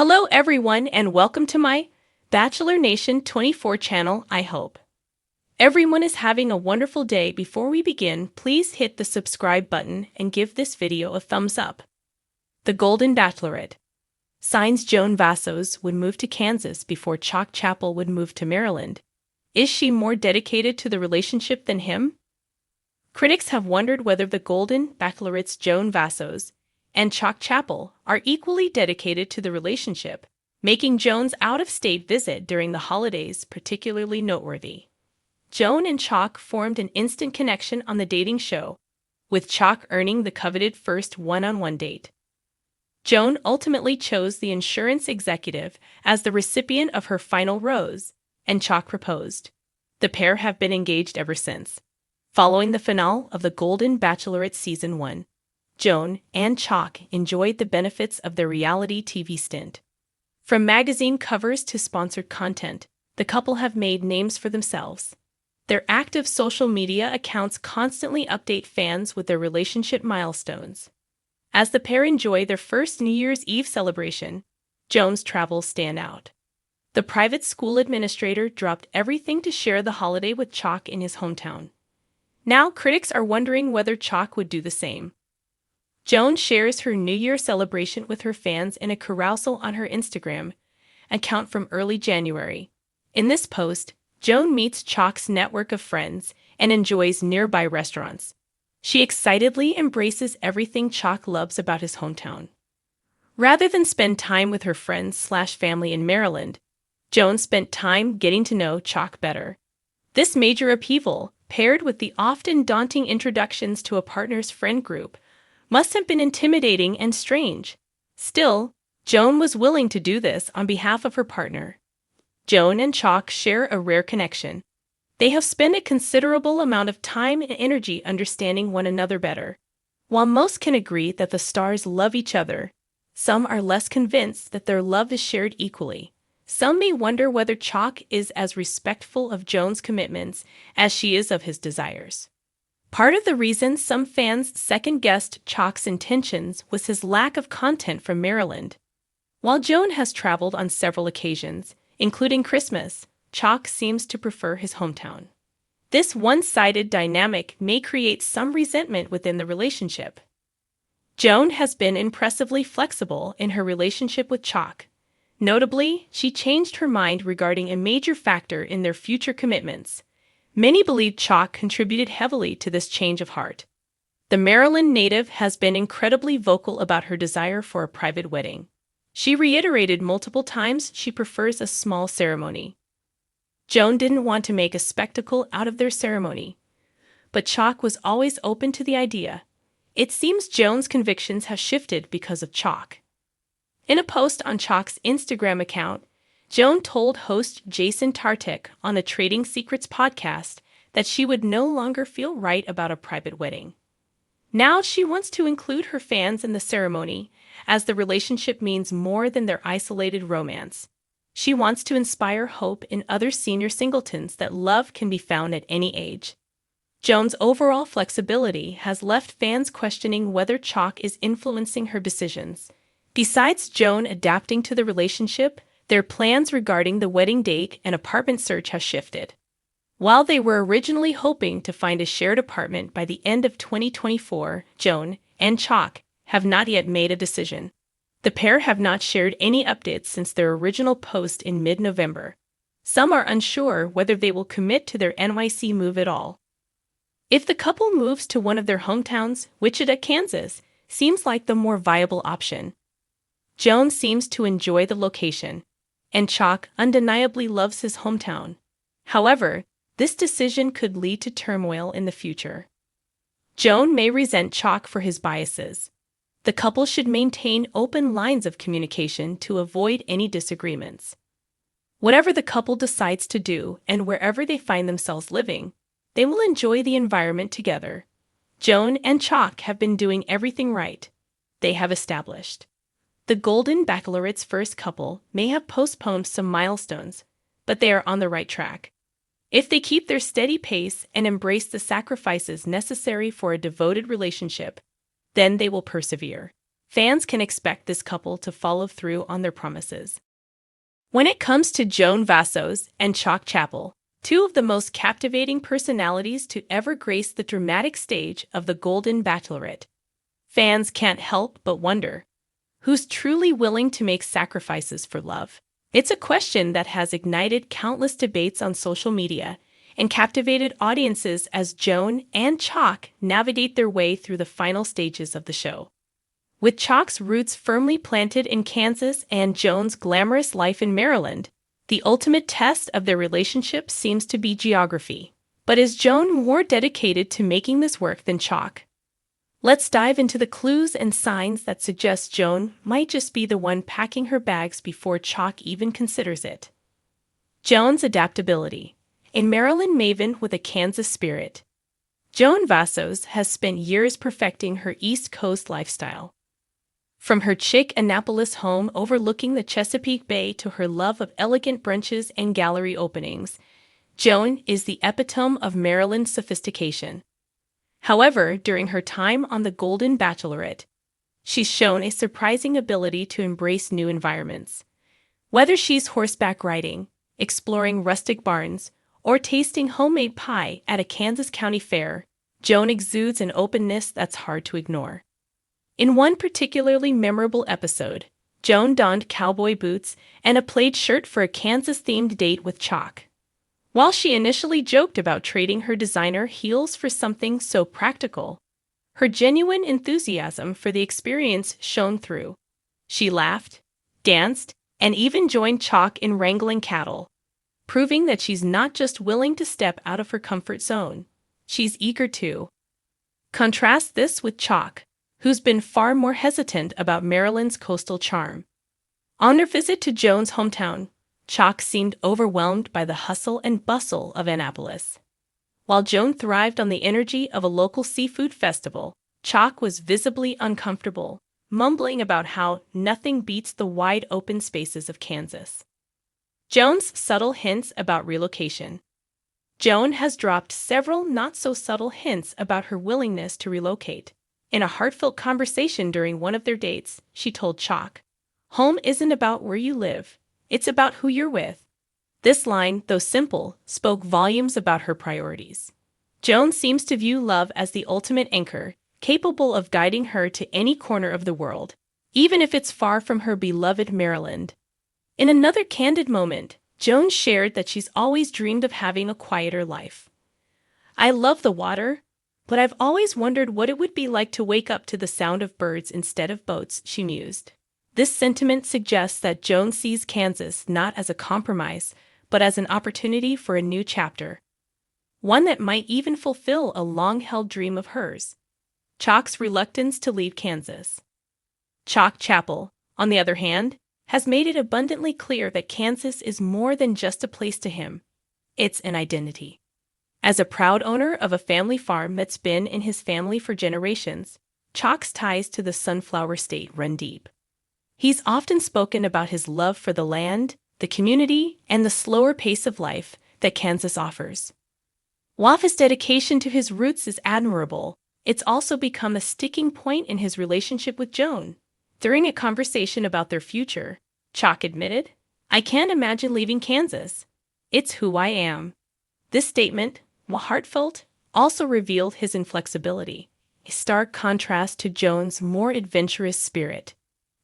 Hello everyone and welcome to my Bachelor Nation 24 channel, I hope. Everyone is having a wonderful day. Before we begin, please hit the subscribe button and give this video a thumbs up. The Golden Bachelorette. Signs Joan Vassos would move to Kansas before Chock Chapple would move to Maryland. Is she more dedicated to the relationship than him? Critics have wondered whether the Golden Bachelorette's Joan Vassos and Chock Chapple are equally dedicated to the relationship, making Joan's out-of-state visit during the holidays particularly noteworthy. Joan and Chock formed an instant connection on the dating show, with Chock earning the coveted first one-on-one date. Joan ultimately chose the insurance executive as the recipient of her final rose, and Chock proposed. The pair have been engaged ever since. Following the finale of The Golden Bachelorette Season 1, Joan and Chock enjoyed the benefits of their reality TV stint. From magazine covers to sponsored content, the couple have made names for themselves. Their active social media accounts constantly update fans with their relationship milestones. As the pair enjoy their first New Year's Eve celebration, Joan's travels stand out. The private school administrator dropped everything to share the holiday with Chock in his hometown. Now critics are wondering whether Chock would do the same. Joan shares her New Year celebration with her fans in a carousel on her Instagram account from early January. In this post, Joan meets Chock's network of friends and enjoys nearby restaurants. She excitedly embraces everything Chock loves about his hometown. Rather than spend time with her friends/family in Maryland, Joan spent time getting to know Chock better. This major upheaval, paired with the often daunting introductions to a partner's friend group, must have been intimidating and strange. Still, Joan was willing to do this on behalf of her partner. Joan and Chock share a rare connection. They have spent a considerable amount of time and energy understanding one another better. While most can agree that the stars love each other, some are less convinced that their love is shared equally. Some may wonder whether Chock is as respectful of Joan's commitments as she is of his desires. Part of the reason some fans second-guessed Chock's intentions was his lack of content from Maryland. While Joan has traveled on several occasions, including Christmas, Chock seems to prefer his hometown. This one-sided dynamic may create some resentment within the relationship. Joan has been impressively flexible in her relationship with Chock. Notably, she changed her mind regarding a major factor in their future commitments. Many believe Chock contributed heavily to this change of heart. The Maryland native has been incredibly vocal about her desire for a private wedding. She reiterated multiple times she prefers a small ceremony. Joan didn't want to make a spectacle out of their ceremony, but Chock was always open to the idea. It seems Joan's convictions have shifted because of Chock. In a post on Chock's Instagram account, Joan told host Jason Tartek on the Trading Secrets podcast that she would no longer feel right about a private wedding. Now she wants to include her fans in the ceremony, as the relationship means more than their isolated romance. She wants to inspire hope in other senior singletons that love can be found at any age. Joan's overall flexibility has left fans questioning whether Chock is influencing her decisions. Besides Joan adapting to the relationship, their plans regarding the wedding date and apartment search have shifted. While they were originally hoping to find a shared apartment by the end of 2024, Joan and Chock have not yet made a decision. The pair have not shared any updates since their original post in mid-November. Some are unsure whether they will commit to their NYC move at all. If the couple moves to one of their hometowns, Wichita, Kansas seems like the more viable option. Joan seems to enjoy the location, and Chock undeniably loves his hometown. However, this decision could lead to turmoil in the future. Joan may resent Chock for his biases. The couple should maintain open lines of communication to avoid any disagreements. Whatever the couple decides to do and wherever they find themselves living, they will enjoy the environment together. Joan and Chock have been doing everything right. They have established. The Golden Bachelorette's first couple may have postponed some milestones, but they are on the right track. If they keep their steady pace and embrace the sacrifices necessary for a devoted relationship, then they will persevere. fans can expect this couple to follow through on their promises. When it comes to Joan Vassos and Chock Chapple, two of the most captivating personalities to ever grace the dramatic stage of the Golden Bachelorette, fans can't help but wonder, who's truly willing to make sacrifices for love? It's a question that has ignited countless debates on social media and captivated audiences as Joan and Chock navigate their way through the final stages of the show. With Chock's roots firmly planted in Kansas and Joan's glamorous life in Maryland, the ultimate test of their relationship seems to be geography. But is Joan more dedicated to making this work than Chock? Let's dive into the clues and signs that suggest Joan might just be the one packing her bags before Chock even considers it. Joan's adaptability. A Maryland maven with a Kansas spirit, Joan Vassos has spent years perfecting her East Coast lifestyle. From her chic Annapolis home overlooking the Chesapeake Bay to her love of elegant brunches and gallery openings, Joan is the epitome of Maryland sophistication. However, during her time on the Golden Bachelorette, she's shown a surprising ability to embrace new environments. Whether she's horseback riding, exploring rustic barns, or tasting homemade pie at a Kansas County fair, Joan exudes an openness that's hard to ignore. In one particularly memorable episode, Joan donned cowboy boots and a plaid shirt for a Kansas-themed date with Chock. While she initially joked about trading her designer heels for something so practical, her genuine enthusiasm for the experience shone through. She laughed, danced, and even joined Chock in wrangling cattle, proving that she's not just willing to step out of her comfort zone, she's eager to. Contrast this with Chock, who's been far more hesitant about Maryland's coastal charm. On their visit to Joan's hometown, Chock seemed overwhelmed by the hustle and bustle of Annapolis. While Joan thrived on the energy of a local seafood festival, Chock was visibly uncomfortable, mumbling about how nothing beats the wide-open spaces of Kansas. Joan's subtle hints about relocation. Joan has dropped several not-so-subtle hints about her willingness to relocate. In a heartfelt conversation during one of their dates, she told Chock, "Home isn't about where you live, it's about who you're with." This line, though simple, spoke volumes about her priorities. Joan seems to view love as the ultimate anchor, capable of guiding her to any corner of the world, even if it's far from her beloved Maryland. In another candid moment, Joan shared that she's always dreamed of having a quieter life. "I love the water, but I've always wondered what it would be like to wake up to the sound of birds instead of boats," she mused. This sentiment suggests that Joan sees Kansas not as a compromise, but as an opportunity for a new chapter, one that might even fulfill a long-held dream of hers. Chock's reluctance to leave Kansas. Chock Chapple, on the other hand, has made it abundantly clear that Kansas is more than just a place to him. It's an identity. As a proud owner of a family farm that's been in his family for generations, Chock's ties to the Sunflower State run deep. He's often spoken about his love for the land, the community, and the slower pace of life that Kansas offers. While his dedication to his roots is admirable, it's also become a sticking point in his relationship with Joan. During a conversation about their future, Chock admitted, "I can't imagine leaving Kansas. It's who I am." This statement, while heartfelt, also revealed his inflexibility, a stark contrast to Joan's more adventurous spirit.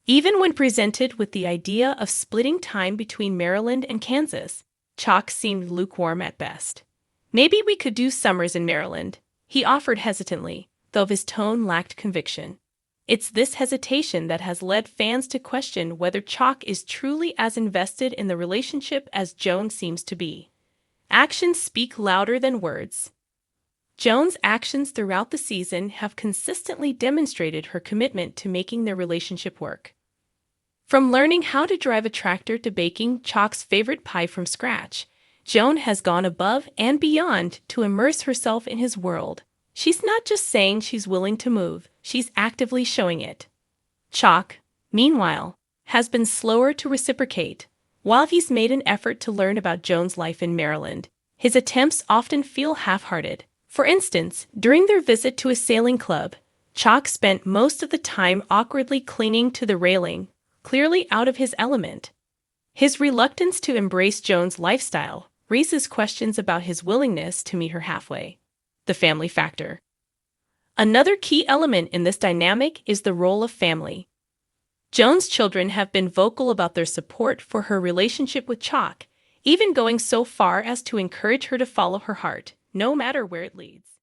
Even when presented with the idea of splitting time between Maryland and Kansas, Chock seemed lukewarm at best. "Maybe we could do summers in Maryland," he offered hesitantly, though his tone lacked conviction. It's this hesitation that has led fans to question whether Chock is truly as invested in the relationship as Joan seems to be. Actions speak louder than words. Joan's actions throughout the season have consistently demonstrated her commitment to making their relationship work. From learning how to drive a tractor to baking Chock's favorite pie from scratch, Joan has gone above and beyond to immerse herself in his world. She's not just saying she's willing to move, she's actively showing it. Chock, meanwhile, has been slower to reciprocate. While he's made an effort to learn about Joan's life in Maryland, his attempts often feel half-hearted. For instance, during their visit to a sailing club, Chock spent most of the time awkwardly clinging to the railing, clearly out of his element. His reluctance to embrace Joan's lifestyle raises questions about his willingness to meet her halfway. The family factor. Another key element in this dynamic is the role of family. Joan's children have been vocal about their support for her relationship with Chock, even going so far as to encourage her to follow her heart, no matter where it leads.